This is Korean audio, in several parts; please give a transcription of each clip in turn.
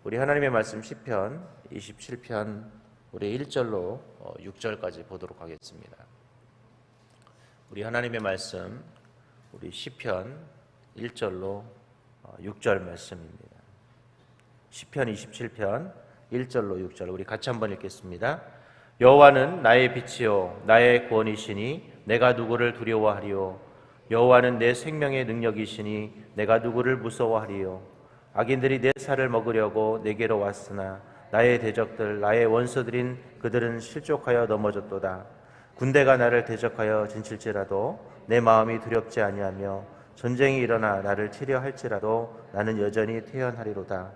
우리 하나님의 말씀 시편 27편 우리 1절로 6절까지 보도록 하겠습니다. 우리 하나님의 말씀 우리 시편 1절로 6절 말씀입니다. 시편 27편 1절로 6절 우리 같이 한번 읽겠습니다. 여호와는 나의 빛이요 나의 구원이시니 내가 누구를 두려워하리요. 여호와는 내 생명의 능력이시니 내가 누구를 무서워하리요. 악인들이 내 살을 먹으려고 내게로 왔으나 나의 대적들 나의 원수들인 그들은 실족하여 넘어졌도다. 군대가 나를 대적하여 진칠지라도 내 마음이 두렵지 아니하며 전쟁이 일어나 나를 치려 할지라도 나는 여전히 태연하리로다.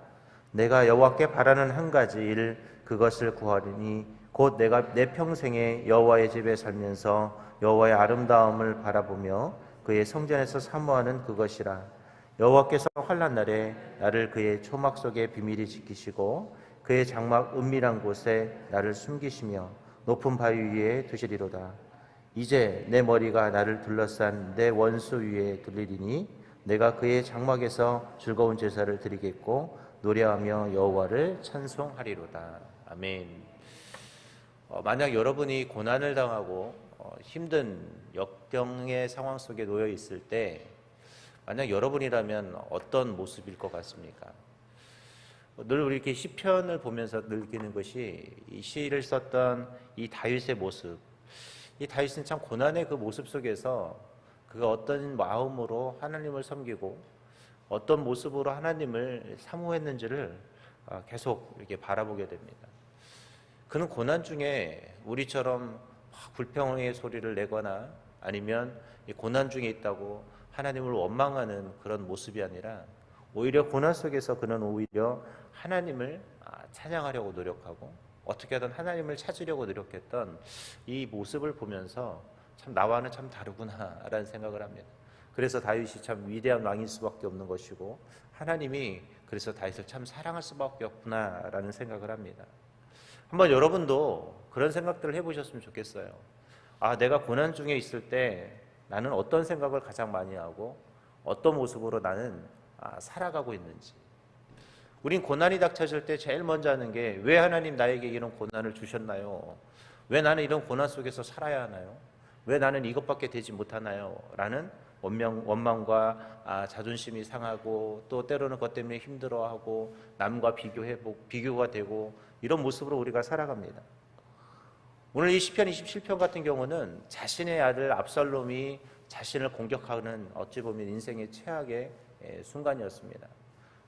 내가 여호와께 바라는 한 가지 일 그것을 구하리니 곧 내가 내 평생에 여호와의 집에 살면서 여호와의 아름다움을 바라보며 그의 성전에서 사모하는 그것이라. 여호와께서 환난 날에 나를 그의 초막 속에 비밀히 지키시고 그의 장막 은밀한 곳에 나를 숨기시며 높은 바위 위에 두시리로다. 이제 내 머리가 나를 둘러싼 내 원수 위에 들리리니 내가 그의 장막에서 즐거운 제사를 드리겠고 노래하며 여호와를 찬송하리로다. 아멘. 만약 여러분이 고난을 당하고 힘든 역경의 상황 속에 놓여 있을 때 만약 여러분이라면 어떤 모습일 것 같습니까? 늘 우리 이렇게 시편을 보면서 느끼는 것이 이 시를 썼던 이 다윗의 모습, 이 다윗은 참 고난의 그 모습 속에서 그가 어떤 마음으로 하나님을 섬기고 어떤 모습으로 하나님을 사모했는지를 계속 이렇게 바라보게 됩니다. 그는 고난 중에 우리처럼 불평의 소리를 내거나 아니면 고난 중에 있다고 하나님을 원망하는 그런 모습이 아니라 오히려 고난 속에서 그는 오히려 하나님을 찬양하려고 노력하고 어떻게든 하나님을 찾으려고 노력했던 이 모습을 보면서 참 나와는 참 다르구나라는 생각을 합니다. 그래서 다윗이 참 위대한 왕일 수밖에 없는 것이고 하나님이 그래서 다윗을 참 사랑할 수밖에 없구나라는 생각을 합니다. 한번 여러분도 그런 생각들을 해보셨으면 좋겠어요. 내가 고난 중에 있을 때 나는 어떤 생각을 가장 많이 하고 어떤 모습으로 나는 살아가고 있는지. 우린 고난이 닥쳐질 때 제일 먼저 하는 게 왜 하나님 나에게 이런 고난을 주셨나요? 왜 나는 이런 고난 속에서 살아야 하나요? 왜 나는 이것밖에 되지 못하나요? 라는 원망과 자존심이 상하고 또 때로는 그것 때문에 힘들어하고 남과 비교가 되고 이런 모습으로 우리가 살아갑니다. 오늘 이 시편 27편 같은 경우는 자신의 아들 압살롬이 자신을 공격하는 어찌 보면 인생의 최악의 순간이었습니다.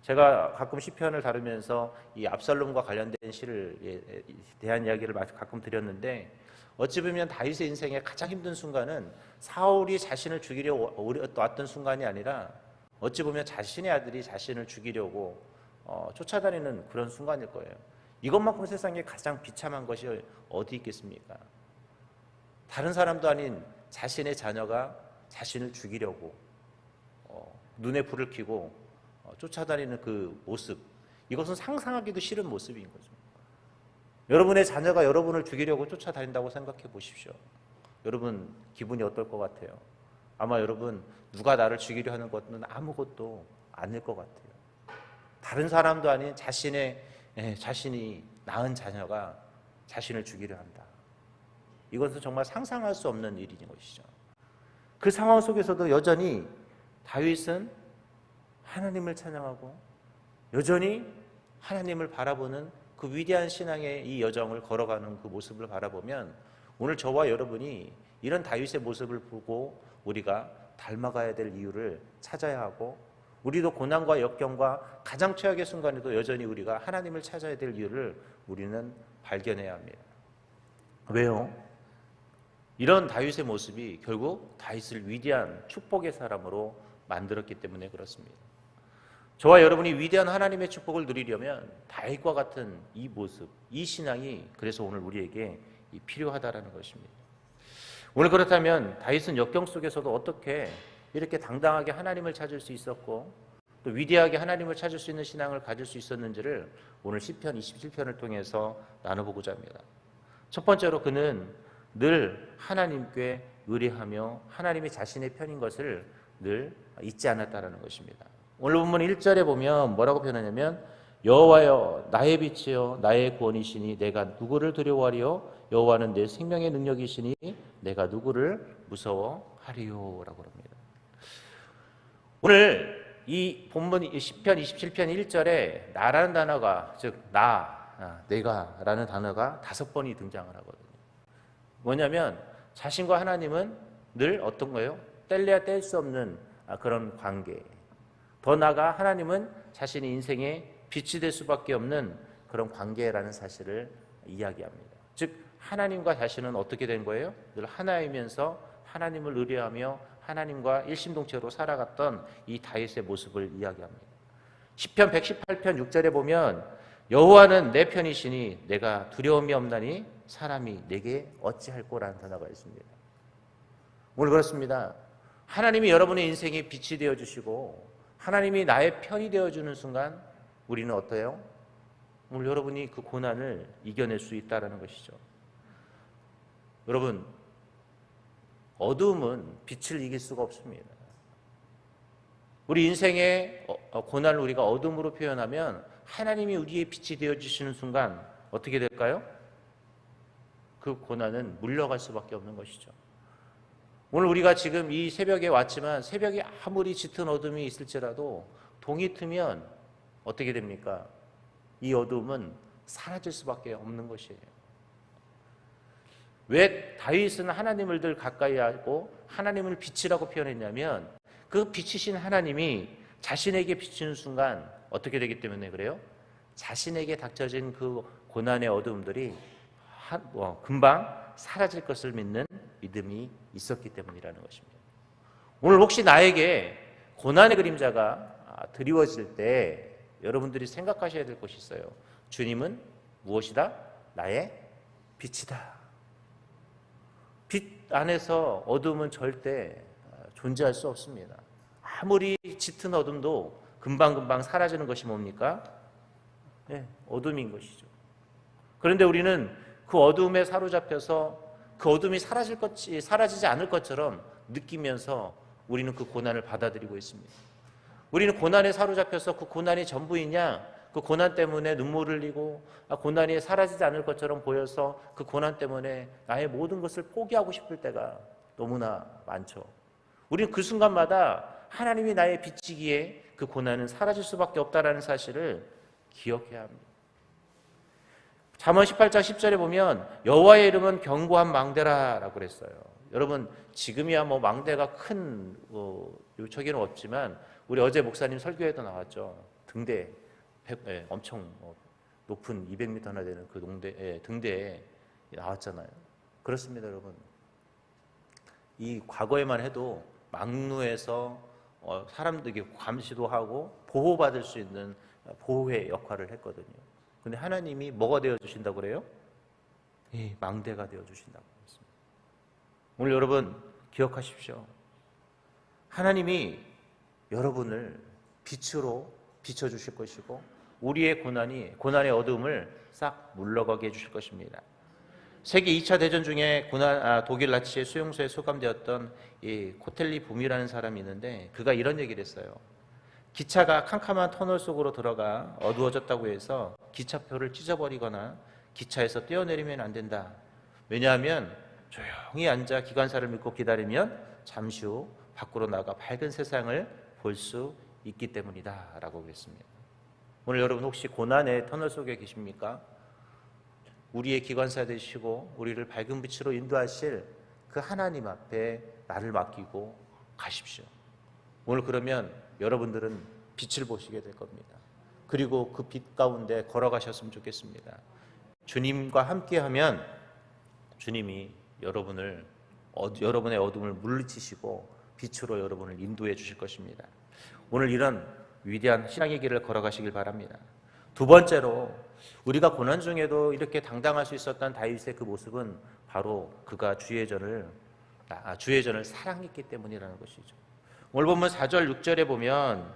제가 가끔 시편을 다루면서 이 압살롬과 관련된 시를 대한 이야기를 가끔 드렸는데 어찌 보면 다윗의 인생의 가장 힘든 순간은 사울이 자신을 죽이려 왔던 순간이 아니라 어찌 보면 자신의 아들이 자신을 죽이려고 쫓아다니는 그런 순간일 거예요. 이것만큼 세상에 가장 비참한 것이 어디 있겠습니까? 다른 사람도 아닌 자신의 자녀가 자신을 죽이려고 눈에 불을 켜고 쫓아다니는 그 모습, 이것은 상상하기도 싫은 모습인 거죠. 여러분의 자녀가 여러분을 죽이려고 쫓아다닌다고 생각해 보십시오. 여러분 기분이 어떨 것 같아요? 아마 여러분 누가 나를 죽이려 하는 것은 아무것도 아닐 것 같아요. 다른 사람도 아닌 자신이 낳은 자녀가 자신을 죽이려 한다. 이것은 정말 상상할 수 없는 일인 것이죠. 그 상황 속에서도 여전히 다윗은 하나님을 찬양하고 여전히 하나님을 바라보는 그 위대한 신앙의 이 여정을 걸어가는 그 모습을 바라보면 오늘 저와 여러분이 이런 다윗의 모습을 보고 우리가 닮아가야 될 이유를 찾아야 하고 우리도 고난과 역경과 가장 최악의 순간에도 여전히 우리가 하나님을 찾아야 될 이유를 우리는 발견해야 합니다. 왜요? 이런 다윗의 모습이 결국 다윗을 위대한 축복의 사람으로 만들었기 때문에 그렇습니다. 저와 여러분이 위대한 하나님의 축복을 누리려면 다윗과 같은 이 모습, 이 신앙이 그래서 오늘 우리에게 필요하다라는 것입니다. 오늘 그렇다면 다윗은 역경 속에서도 어떻게 이렇게 당당하게 하나님을 찾을 수 있었고 또 위대하게 하나님을 찾을 수 있는 신앙을 가질 수 있었는지를 오늘 시편 27편을 통해서 나눠보고자 합니다. 첫 번째로 그는 늘 하나님께 의뢰하며 하나님이 자신의 편인 것을 늘 잊지 않았다는 것입니다. 오늘 본문 1절에 보면 뭐라고 표현하냐면 여호와여 나의 빛이여 나의 구원이시니 내가 누구를 두려워하리요? 여호와는 내 생명의 능력이시니 내가 누구를 무서워하리요? 라고 합니다. 오늘 이 본문 시편 27편 1절에 나라는 단어가, 즉 내가 라는 단어가 5번이 등장을 하거든요. 뭐냐면 자신과 하나님은 늘 어떤 거예요? 뗄래야 뗄 수 없는 그런 관계. 더 나아가 하나님은 자신의 인생의 빛이 될 수밖에 없는 그런 관계라는 사실을 이야기합니다. 즉 하나님과 자신은 어떻게 된 거예요? 늘 하나이면서 하나님을 의뢰하며 하나님과 일심동체로 살아갔던 이 다윗의 모습을 이야기합니다. 시편 118편 6절에 보면 여호와는 내 편이시니 내가 두려움이 없나니 사람이 내게 어찌할꼬라는 단어가 있습니다. 오늘 그렇습니다. 하나님이 여러분의 인생에 빛이 되어주시고 하나님이 나의 편이 되어주는 순간 우리는 어때요? 오늘 여러분이 그 고난을 이겨낼 수 있다는 것이죠. 여러분, 어두움은 빛을 이길 수가 없습니다. 우리 인생의 고난을 우리가 어둠으로 표현하면 하나님이 우리의 빛이 되어주시는 순간 어떻게 될까요? 그 고난은 물러갈 수밖에 없는 것이죠. 오늘 우리가 지금 이 새벽에 왔지만 새벽에 아무리 짙은 어둠이 있을지라도 동이 트면 어떻게 됩니까? 이 어둠은 사라질 수밖에 없는 것이에요. 왜 다윗은 하나님을 늘 가까이 하고 하나님을 빛이라고 표현했냐면 그 빛이신 하나님이 자신에게 비치는 순간 어떻게 되기 때문에 그래요? 자신에게 닥쳐진 그 고난의 어두움들이 금방 사라질 것을 믿는 믿음이 있었기 때문이라는 것입니다. 오늘 혹시 나에게 고난의 그림자가 드리워질 때 여러분들이 생각하셔야 될 것이 있어요. 주님은 무엇이다? 나의 빛이다. 빛 안에서 어둠은 절대 존재할 수 없습니다. 아무리 짙은 어둠도 금방금방 사라지는 것이 뭡니까? 네, 어둠인 것이죠. 그런데 우리는 그 어둠에 사로잡혀서 그 어둠이 사라지지 않을 것처럼 느끼면서 우리는 그 고난을 받아들이고 있습니다. 우리는 고난에 사로잡혀서 그 고난이 전부이냐, 그 고난 때문에 눈물을 흘리고 고난이 사라지지 않을 것처럼 보여서 그 고난 때문에 나의 모든 것을 포기하고 싶을 때가 너무나 많죠. 우리는 그 순간마다 하나님이 나의 빛이기에 그 고난은 사라질 수밖에 없다는 사실을 기억해야 합니다. 잠언 18장 10절에 보면 여호와의 이름은 견고한 망대라라고 그랬어요. 여러분 지금이야 뭐 망대가 큰 요청기는 없지만 우리 어제 목사님 설교에도 나왔죠. 등대 엄청 높은 200m나 되는 그 등대에 나왔잖아요. 그렇습니다, 여러분. 이 과거에만 해도 망루에서 사람들에게 감시도 하고 보호받을 수 있는 보호의 역할을 했거든요. 근데 하나님이 뭐가 되어주신다고 그래요? 망대가 되어주신다고 했습니다. 오늘 여러분 기억하십시오. 하나님이 여러분을 빛으로 비춰주실 것이고 우리의 고난의 어두움을 싹 물러가게 해주실 것입니다. 세계 2차 대전 중에 독일 나치의 수용소에 수감되었던 이 코텔리 붐이라는 사람이 있는데 그가 이런 얘기를 했어요. 기차가 캄캄한 터널 속으로 들어가 어두워졌다고 해서 기차표를 찢어버리거나 기차에서 뛰어내리면 안 된다. 왜냐하면 조용히 앉아 기관사를 믿고 기다리면 잠시 후 밖으로 나가 밝은 세상을 볼 수 있기 때문이다 라고 그랬습니다. 오늘 여러분 혹시 고난의 터널 속에 계십니까? 우리의 기관사 되시고 우리를 밝은 빛으로 인도하실 그 하나님 앞에 나를 맡기고 가십시오. 오늘 그러면 여러분들은 빛을 보시게 될 겁니다. 그리고 그 빛 가운데 걸어가셨으면 좋겠습니다. 주님과 함께하면 주님이 여러분의 어둠을 물리치시고 빛으로 여러분을 인도해 주실 것입니다. 오늘 이런 위대한 신앙의 길을 걸어가시길 바랍니다. 두 번째로 우리가 고난 중에도 이렇게 당당할 수 있었던 다윗의 그 모습은 바로 그가 주의 전을 사랑했기 때문이라는 것이죠. 오늘 보면 4절 6절에 보면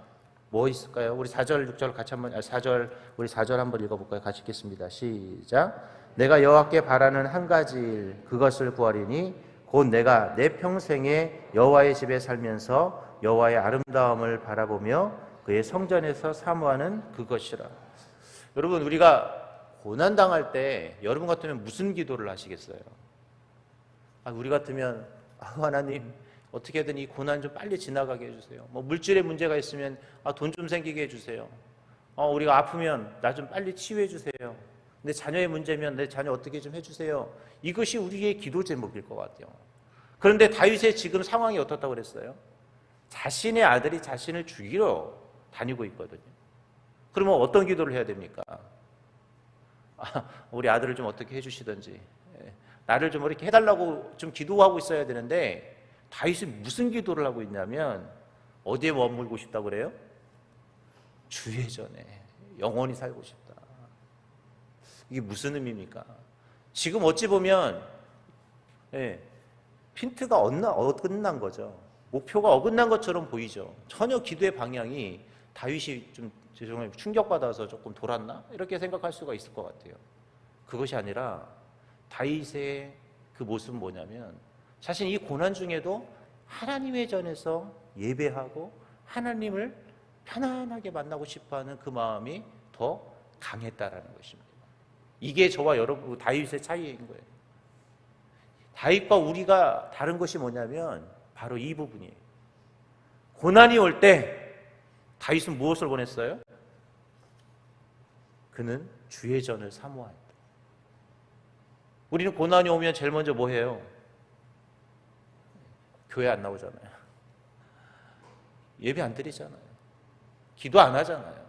뭐 있을까요? 우리 4절 6절 같이 한번 4절 한번 읽어볼까요? 같이 읽겠습니다. 시작. 내가 여호와께 바라는 한 가지 일 그것을 구하리니 곧 내가 내 평생에 여호와의 집에 살면서 여호와의 아름다움을 바라보며 그의 성전에서 사모하는 그것이라. 여러분, 우리가 고난 당할 때 여러분 같으면 무슨 기도를 하시겠어요? 우리 같으면 하나님 어떻게든 이 고난 좀 빨리 지나가게 해주세요. 뭐 물질의 문제가 있으면 돈 좀 생기게 해주세요. 우리가 아프면 나 좀 빨리 치유해 주세요. 내 자녀의 문제면 내 자녀 어떻게 좀 해주세요. 이것이 우리의 기도 제목일 것 같아요. 그런데 다윗의 지금 상황이 어떻다고 그랬어요? 자신의 아들이 자신을 죽이러 다니고 있거든요. 그러면 어떤 기도를 해야 됩니까? 우리 아들을 좀 어떻게 해주시든지, 나를 좀 이렇게 해달라고 좀 기도하고 있어야 되는데, 다윗은 무슨 기도를 하고 있냐면 어디에 머물고 싶다고 그래요? 주의 전에 영원히 살고 싶다. 이게 무슨 의미입니까? 지금 어찌 보면 핀트가 어긋난 거죠. 목표가 어긋난 것처럼 보이죠. 전혀 기도의 방향이 다윗이 좀 죄송해요, 충격받아서 조금 돌았나? 이렇게 생각할 수가 있을 것 같아요. 그것이 아니라 다윗의 그 모습은 뭐냐면 사실 이 고난 중에도 하나님의 전에서 예배하고 하나님을 편안하게 만나고 싶어하는 그 마음이 더 강했다라는 것입니다. 이게 저와 여러분 다윗의 차이인 거예요. 다윗과 우리가 다른 것이 뭐냐면 바로 이 부분이에요. 고난이 올 때 다윗은 무엇을 원했어요? 그는 주의 전을 사모한다. 우리는 고난이 오면 제일 먼저 뭐 해요? 교회 안 나오잖아요. 예배 안 드리잖아요. 기도 안 하잖아요.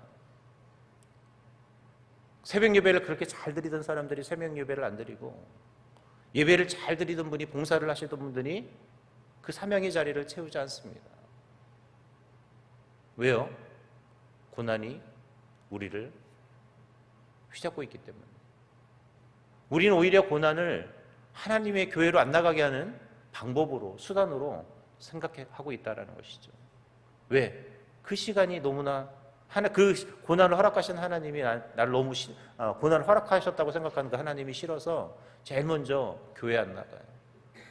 새벽 예배를 그렇게 잘 드리던 사람들이 새벽 예배를 안 드리고, 예배를 잘 드리던 분이, 봉사를 하시던 분들이 그 사명의 자리를 채우지 않습니다. 왜요? 고난이 우리를 휘잡고 있기 때문에. 우리는 오히려 고난을 하나님의 교회로 안 나가게 하는 방법으로, 수단으로 생각하고 있다는 것이죠. 왜? 그 시간이 너무나 그 고난을 허락하신 하나님이 나를 너무 고난을 허락하셨다고 생각하는 그 하나님이 싫어서 제일 먼저 교회 안 나가요.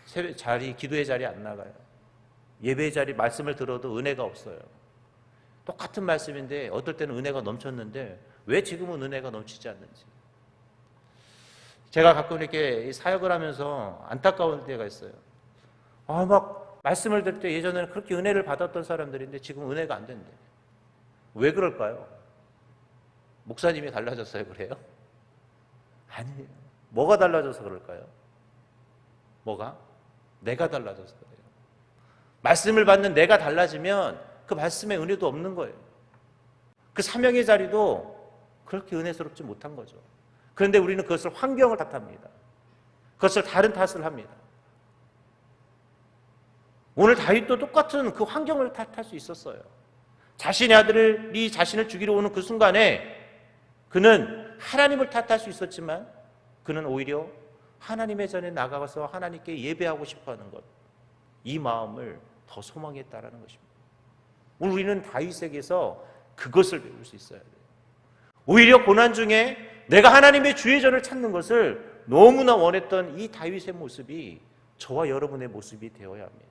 새벽 자리, 기도의 자리 안 나가요. 예배의 자리, 말씀을 들어도 은혜가 없어요. 똑같은 말씀인데 어떨 때는 은혜가 넘쳤는데 왜 지금은 은혜가 넘치지 않는지. 제가 가끔 이렇게 사역을 하면서 안타까운 때가 있어요. 막 말씀을 들을 때 예전에는 그렇게 은혜를 받았던 사람들인데 지금 은혜가 안 된대. 왜 그럴까요? 목사님이 달라졌어요, 그래요? 아니에요. 뭐가 달라져서 그럴까요? 뭐가? 내가 달라져서 그래요. 말씀을 받는 내가 달라지면 그 말씀에 은혜도 없는 거예요. 그 사명의 자리도 그렇게 은혜스럽지 못한 거죠. 그런데 우리는 그것을 환경을 탓합니다. 그것을 다른 탓을 합니다. 오늘 다윗도 똑같은 그 환경을 탓할 수 있었어요. 자신의 아들이 자신을 죽이러 오는 그 순간에 그는 하나님을 탓할 수 있었지만 그는 오히려 하나님의 전에 나가서 하나님께 예배하고 싶어하는 것, 이 마음을 더 소망했다라는 것입니다. 오늘 우리는 다윗에게서 그것을 배울 수 있어야 돼요. 오히려 고난 중에 내가 하나님의 주의 전을 찾는 것을 너무나 원했던 이 다윗의 모습이 저와 여러분의 모습이 되어야 합니다.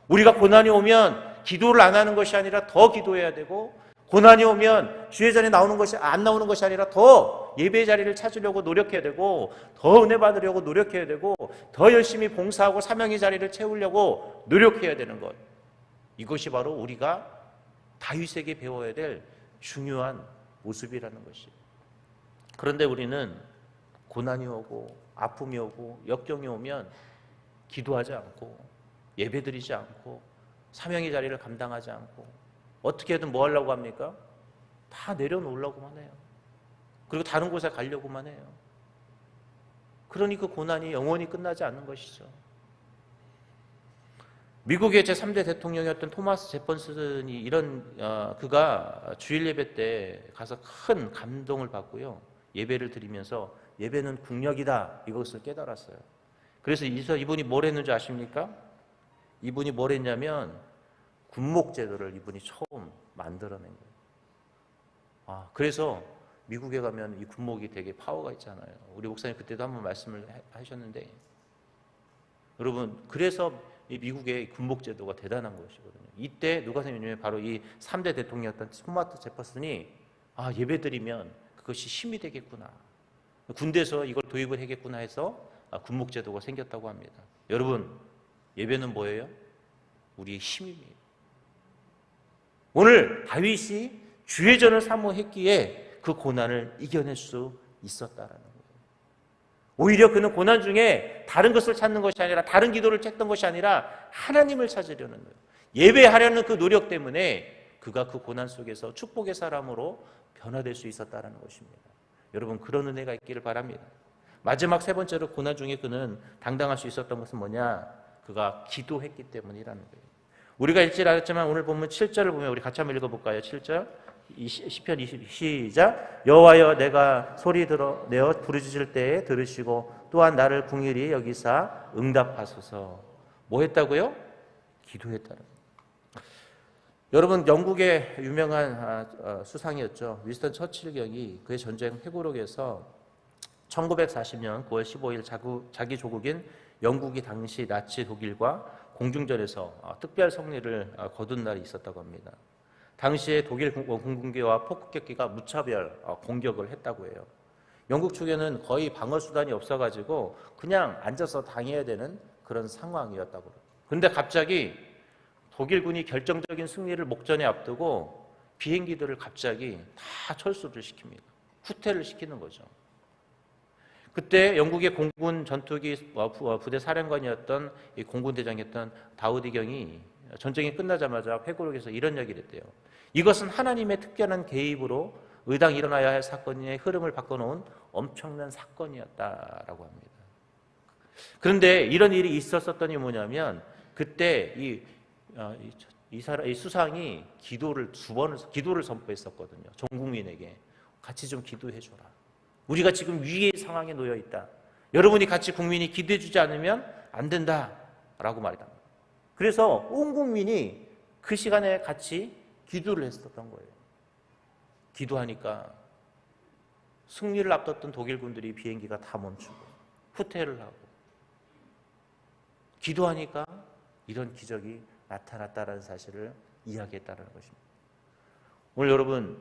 우리가 고난이 오면 기도를 안 하는 것이 아니라 더 기도해야 되고, 고난이 오면 주의 전에 안 나오는 것이 아니라 더 예배의 자리를 찾으려고 노력해야 되고, 더 은혜 받으려고 노력해야 되고, 더 열심히 봉사하고 사명의 자리를 채우려고 노력해야 되는 것. 이것이 바로 우리가 다윗에게 배워야 될 중요한 모습이라는 것이에요. 그런데 우리는 고난이 오고 아픔이 오고 역경이 오면 기도하지 않고 예배드리지 않고 사명의 자리를 감당하지 않고 어떻게든 뭐 하려고 합니까? 다 내려놓으려고만 해요. 그리고 다른 곳에 가려고만 해요. 그러니 그 고난이 영원히 끝나지 않는 것이죠. 미국의 제3대 대통령이었던 토마스 제퍼슨이 그가 주일 예배 때 가서 큰 감동을 받고요. 예배를 드리면서 예배는 국력이다, 이것을 깨달았어요. 그래서 이분이 뭘 했는지 아십니까? 이분이 뭘 했냐면 군목제도를 이분이 처음 만들어낸 거예요. 그래서 미국에 가면 이 군목이 되게 파워가 있잖아요. 우리 목사님 그때도 한번 말씀을 하셨는데, 여러분, 그래서 이 미국의 군목제도가 대단한 것이거든요. 이때 누가 생겼냐면 바로 이 3대 대통령이었던 토마스 제퍼슨이 예배드리면 그것이 힘이 되겠구나. 군대에서 이걸 도입을 하겠구나 해서 군목제도가 생겼다고 합니다. 여러분, 예배는 뭐예요? 우리의 힘입니다. 오늘 다윗이 주의전을 사모했기에 그 고난을 이겨낼 수 있었다라는 거예요. 오히려 그는 고난 중에 다른 것을 찾는 것이 아니라, 다른 기도를 찾던 것이 아니라 하나님을 찾으려는 거예요. 예배하려는 그 노력 때문에 그가 그 고난 속에서 축복의 사람으로 변화될 수 있었다는 것입니다. 여러분, 그런 은혜가 있기를 바랍니다. 마지막 세 번째로 고난 중에 그는 당당할 수 있었던 것은 뭐냐? 그가 기도했기 때문이라는 거예요. 우리가 읽지 않았지만 오늘 보면 7절을 보면 우리 같이 한번 읽어볼까요? 7절 시편 20 시작. 여호와여, 내가 소리 내어 부르짖을 때에 들으시고 또한 나를 긍휼히 여기사 응답하소서. 뭐 했다고요? 기도했다는 거예요. 여러분, 영국의 유명한 수상이었죠. 위스턴 처칠 경이 그의 전쟁 회고록에서 1940년 9월 15일 자기 조국인 영국이 당시 나치 독일과 공중전에서 특별 승리를 거둔 날이 있었다고 합니다. 당시에 독일 공군기와 폭격기가 무차별 공격을 했다고 해요. 영국 측에는 거의 방어 수단이 없어가지고 그냥 앉아서 당해야 되는 그런 상황이었다고 해요. 그런데 갑자기 독일군이 결정적인 승리를 목전에 앞두고 비행기들을 갑자기 다 철수를 시킵니다. 후퇴를 시키는 거죠. 그때 영국의 공군 전투기 부대 사령관이었던 이 공군 대장이었던 다우디 경이 전쟁이 끝나자마자 회고록에서 이런 얘기를 했대요. 이것은 하나님의 특별한 개입으로 의당 일어나야 할 사건의 흐름을 바꿔놓은 엄청난 사건이었다라고 합니다. 그런데 이런 일이 있었었더니 뭐냐면 그때 이 수상이 기도를 선포했었거든요. 전 국민에게 같이 좀 기도해 줘라. 우리가 지금 위기의 상황에 놓여 있다. 여러분이 같이 국민이 기도해 주지 않으면 안 된다라고 말했다. 그래서 온 국민이 그 시간에 같이 기도를 했었던 거예요. 기도하니까 승리를 앞뒀던 독일군들이 비행기가 다 멈추고 후퇴를 하고, 기도하니까 이런 기적이 나타났다는 사실을 이야기했다는 것입니다. 오늘 여러분,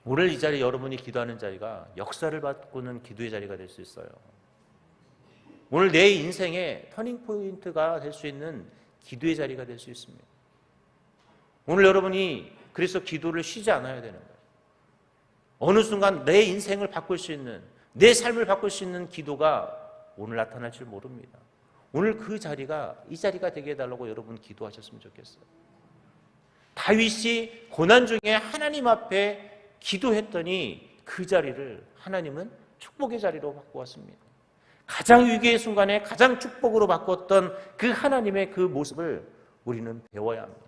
오늘 이 자리, 여러분이 기도하는 자리가 역사를 바꾸는 기도의 자리가 될 수 있어요. 오늘 내 인생의 터닝포인트가 될 수 있는 기도의 자리가 될 수 있습니다. 오늘 여러분이 그래서 기도를 쉬지 않아야 되는 거예요. 어느 순간 내 인생을 바꿀 수 있는, 내 삶을 바꿀 수 있는 기도가 오늘 나타날 줄 모릅니다. 오늘 그 자리가 이 자리가 되게 해달라고 여러분 기도하셨으면 좋겠어요. 다윗이 고난 중에 하나님 앞에 기도했더니 그 자리를 하나님은 축복의 자리로 바꾸었습니다. 가장 위기의 순간에 가장 축복으로 바꿨던 그 하나님의 그 모습을 우리는 배워야 합니다.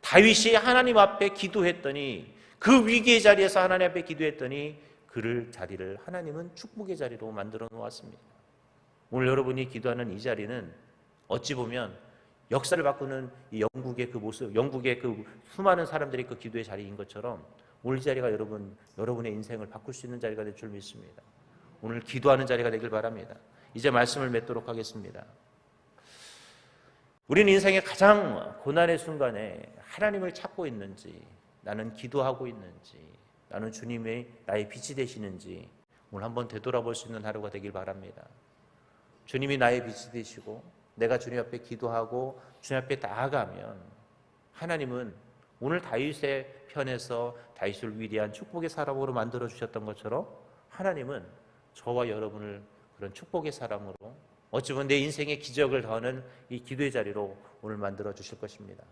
다윗이 하나님 앞에 기도했더니, 그 위기의 자리에서 하나님 앞에 기도했더니 그를 자리를 하나님은 축복의 자리로 만들어 놓았습니다. 오늘 여러분이 기도하는 이 자리는 어찌 보면 역사를 바꾸는 이 영국의 그 모습, 영국의 그 수많은 사람들이 그 기도의 자리인 것처럼 오늘 이 자리가 여러분의 인생을 바꿀 수 있는 자리가 될 줄 믿습니다. 오늘 기도하는 자리가 되길 바랍니다. 이제 말씀을 맺도록 하겠습니다. 우리는 인생의 가장 고난의 순간에 하나님을 찾고 있는지, 나는 기도하고 있는지, 나는 주님의 나의 빛이 되시는지 오늘 한번 되돌아볼 수 있는 하루가 되길 바랍니다. 주님이 나의 빛이 되시고 내가 주님 앞에 기도하고 주님 앞에 나아가면 하나님은 오늘 다윗의 편에서 다윗을 위대한 축복의 사람으로 만들어 주셨던 것처럼 하나님은 저와 여러분을 그런 축복의 사람으로, 어찌 보면 내 인생의 기적을 더하는 이 기도의 자리로 오늘 만들어 주실 것입니다.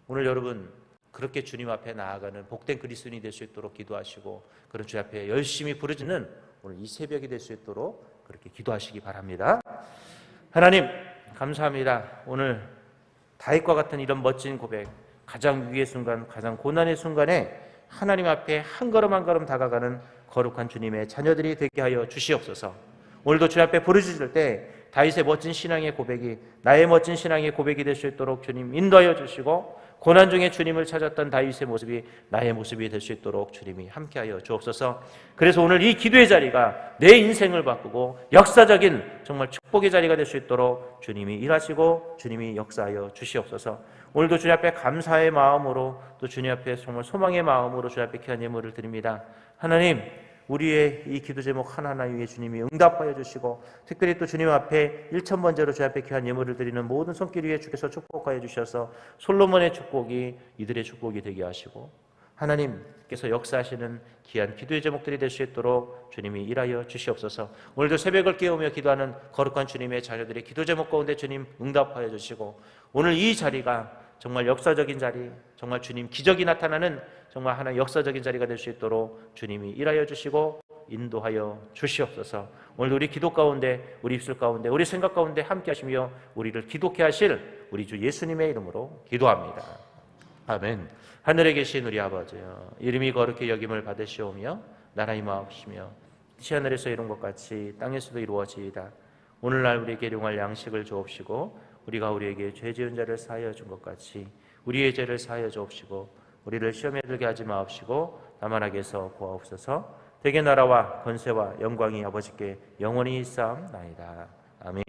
오늘 여러분 그렇게 주님 앞에 나아가는 복된 그리스도인이 될 수 있도록 기도하시고, 그런 주님 앞에 열심히 부르짖는 오늘 이 새벽이 될 수 있도록 그렇게 기도하시기 바랍니다. 하나님 감사합니다. 오늘 다윗과 같은 이런 멋진 고백, 가장 위기의 순간, 가장 고난의 순간에 하나님 앞에 한 걸음 한 걸음 다가가는 거룩한 주님의 자녀들이 되게 하여 주시옵소서. 오늘도 주님 앞에 부르짖을 때 다윗의 멋진 신앙의 고백이 나의 멋진 신앙의 고백이 될 수 있도록 주님 인도하여 주시고, 고난 중에 주님을 찾았던 다윗의 모습이 나의 모습이 될 수 있도록 주님이 함께하여 주옵소서. 그래서 오늘 이 기도의 자리가 내 인생을 바꾸고 역사적인 정말 축복의 자리가 될 수 있도록 주님이 일하시고 주님이 역사하여 주시옵소서. 오늘도 주님 앞에 감사의 마음으로, 또 주님 앞에 정말 소망의 마음으로 주님 앞에 귀한 예물을 드립니다. 하나님, 우리의 이 기도 제목 하나하나 위에 주님이 응답하여 주시고, 특별히 또 주님 앞에 1,000번째로 주 앞에 귀한 예물을 드리는 모든 손길 위에 주께서 축복하여 주셔서 솔로몬의 축복이 이들의 축복이 되게 하시고, 하나님께서 역사하시는 귀한 기도의 제목들이 될 수 있도록 주님이 일하여 주시옵소서. 오늘도 새벽을 깨우며 기도하는 거룩한 주님의 자녀들의 기도 제목 가운데 주님 응답하여 주시고, 오늘 이 자리가 정말 역사적인 자리, 정말 주님 기적이 나타나는 정말 하나의 역사적인 자리가 될 수 있도록 주님이 일하여 주시고 인도하여 주시옵소서. 오늘도 우리 기도 가운데, 우리 입술 가운데, 우리 생각 가운데 함께 하시며 우리를 기독케 하실 우리 주 예수님의 이름으로 기도합니다. 아멘. 하늘에 계신 우리 아버지여, 이름이 거룩히 여김을 받으시오며 나라의 마옵시며 뜻이 하늘에서 이룬 것 같이 땅에서도 이루어지이다. 오늘날 우리에게 일용할 양식을 주옵시고, 우리가 우리에게 죄 지은 자를 사하여 준 것 같이 우리의 죄를 사하여 주옵시고, 우리를 시험에 들게 하지 마옵시고 다만 악에서 구하옵소서. 대개 나라와 권세와 영광이 아버지께 영원히 있사옵나이다. 아멘.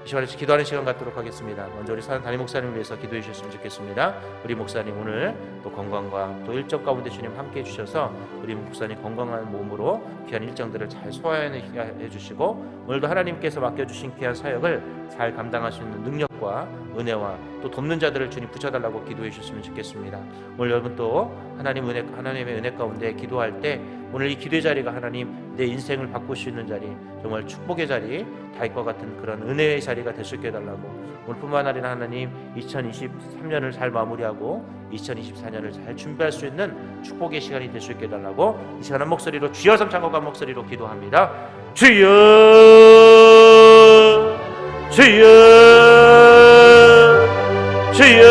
이 시간에 기도하는 시간 갖도록 하겠습니다. 먼저 우리 사랑 담임 목사님을 위해서 기도해 주셨으면 좋겠습니다. 우리 목사님 오늘 또 건강과 또 일정 가운데 주님 함께 해주셔서 우리 목사님 건강한 몸으로 귀한 일정들을 잘 소화해 주시고, 오늘도 하나님께서 맡겨주신 귀한 사역을 잘 감당할 수 있는 능력과 은혜와 또 돕는 자들을 주님 붙여달라고 기도해 주셨으면 좋겠습니다. 오늘 여러분 또 하나님의 은혜 가운데 기도할 때 오늘 이 기도의 자리가 하나님 내 인생을 바꿀 수 있는 자리, 정말 축복의 자리, 다윗과 같은 그런 은혜의 자리가 될 수 있게 해달라고, 오늘뿐만 아니라 하나님 2023년을 잘 마무리하고 2024년을 잘 준비할 수 있는 축복의 시간이 될 수 있게 해달라고 이 시간 한 목소리로 주여 삼창고간 목소리로 기도합니다. 주여 주여 주여.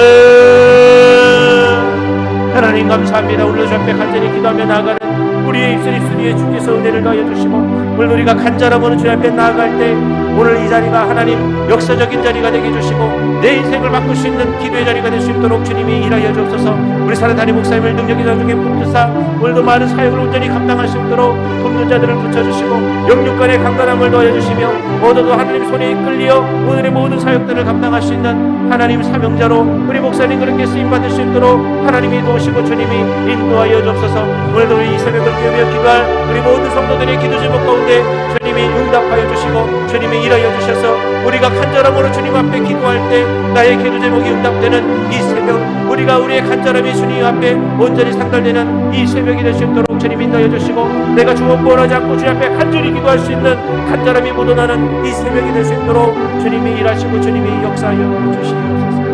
하나님 감사합니다. 오늘 주 앞에 간절히 기도하며 나아가는 우리의 입술이 순위에 주께서 은혜를 더하여 주시고, 오늘 우리가 간절함으로 주 앞에 나아갈 때 오늘 이 자리가 하나님 역사적인 자리가 되게 해주시고 내 인생을 바꿀 수 있는 기도의 자리가 될 수 있도록 주님이 일하여 주옵소서. 우리 사랑 담임 목사님을 능력이 나중에 붙드사 오늘도 많은 사역을 온전히 감당할 수 있도록 돕는 자들을 붙여주시고 영육간의 강건함을 더하여 주시며, 모두도 하나님 손에 이끌려 오늘의 모든 사역들을 감당할 수 있는 하나님 사명자로 우리 목사님 그렇게 쓰임받을 수 있도록 하나님이 도우시고 주님이 인도하여 주옵소서. 오늘도 우리 이 새벽을 깨우며 기도할 우리 모든 성도들의 기도 제목 가운데 주님이 응답하여 주시고 주님이 일하여 주셔서 우리가 간절함으로 주님 앞에 기도할 때 나의 기도 제목이 응답되는 이 새벽, 우리가 우리의 간절함이 주님 앞에 온전히 상달되는 이 새벽이 될 수 있도록 주님 인도하여 주시고, 내가 주먹 원하지 않고 주님 앞에 간절히 기도할 수 있는 간절함이 묻어나는 이 새벽이 될 수 있도록 주님이 일하시고 주님이 역사하여 주시옵소서.